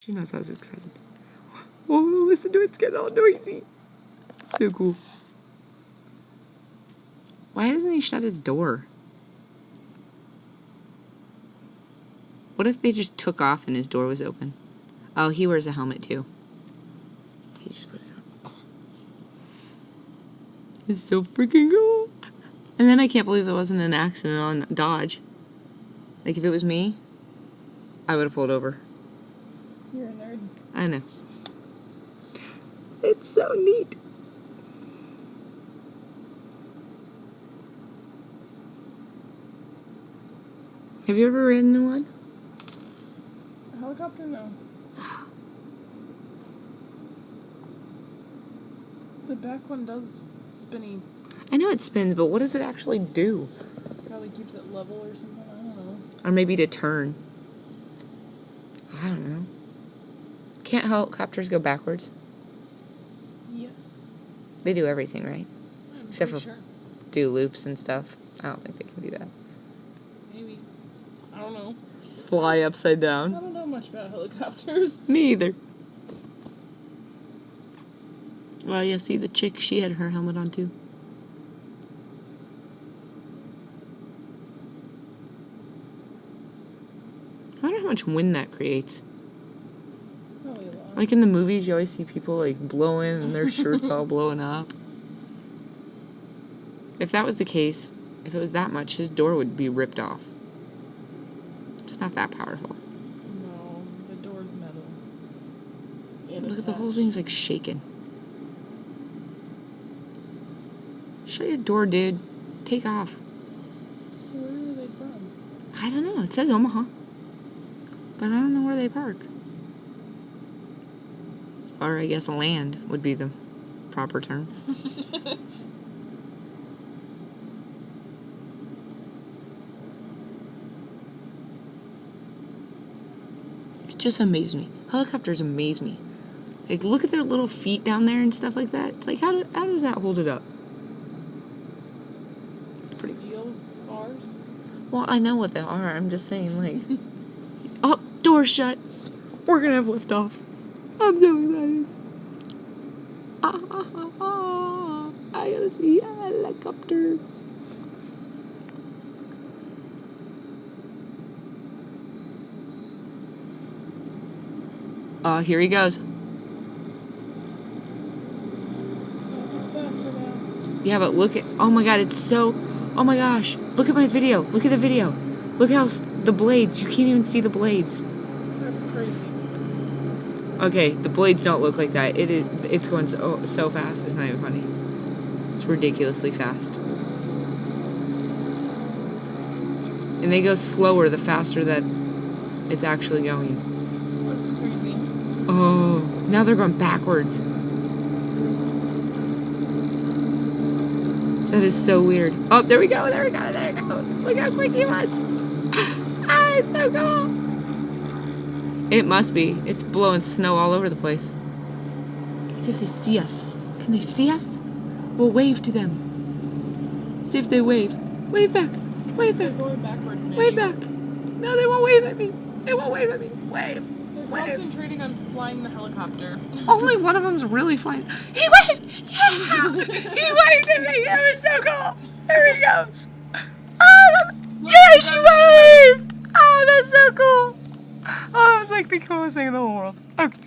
She knows I was excited. Oh, listen to it. It's getting all noisy. So cool. Why doesn't he shut his door? What if they just took off and his door was open? Oh, he wears a helmet too. He just put it on. It's so freaking cool. And then I can't believe there wasn't an accident on Dodge. Like, if it was me, I would have pulled over. You're a nerd. I know. It's so neat. Have you ever ridden in one? A helicopter? No. The back one does spinny. I know it spins, but what does it actually do? Probably keeps it level or something. I don't know. Or maybe to turn. I don't know. Can't helicopters go backwards? Yes. They do everything, right? I'm Except pretty for sure. do loops and stuff. I don't think they can do that. Maybe. I don't know. Fly upside I down. don't know much about helicopters. Me either. Well, yeah, see the chick, she had her helmet on too. I wonder how much wind that creates. Probably a lot. Like in the movies, you always see people like blowing and their shirts all blowing up. If that was the case, if it was that much, his door would be ripped off. It's not that powerful. No, the door's metal. And Look at the whole attached. thing's like shaking. Shut your door, dude. Take off. So where are they from? I don't know. It says Omaha. But I don't know where they park. Or I guess land would be the proper term. It just amazed me. Helicopters amaze me. Like, look at their little feet down there and stuff like that. It's like, how does that hold it up? Steel bars? Well, I know what they are. I'm just saying, like... Oh, door shut. We're gonna have liftoff. I'm so excited. I gotta see a helicopter. Here he goes. Oh, it's faster now. Yeah, but look at... Oh my god, it's so... Oh my gosh. Look at my video. Look at the video. Look how the blades... You can't even see the blades. That's crazy. Okay, the blades don't look like that. It's going so fast. It's not even funny. It's ridiculously fast. And they go slower the faster that it's actually going. That's crazy. Oh, now they're going backwards. That is so weird. Oh, there we go, there we go, there it goes. Look how quick he was. Ah, it's so cool. It must be. It's blowing snow all over the place. See if they see us. Can they see us? We'll wave to them. See if they wave. Wave back. Wave back. They're going backwards, maybe. Wave back. No, they won't wave at me. They won't wave at me. Wave. They're Wave. concentrating on flying the helicopter. Only one of them's really flying. He waved! Yeah! He waved at me! That was so cool! There he goes! Oh, yeah, she waved! Oh, that's so cool! Oh, it's like the coolest thing in the whole world. Okay.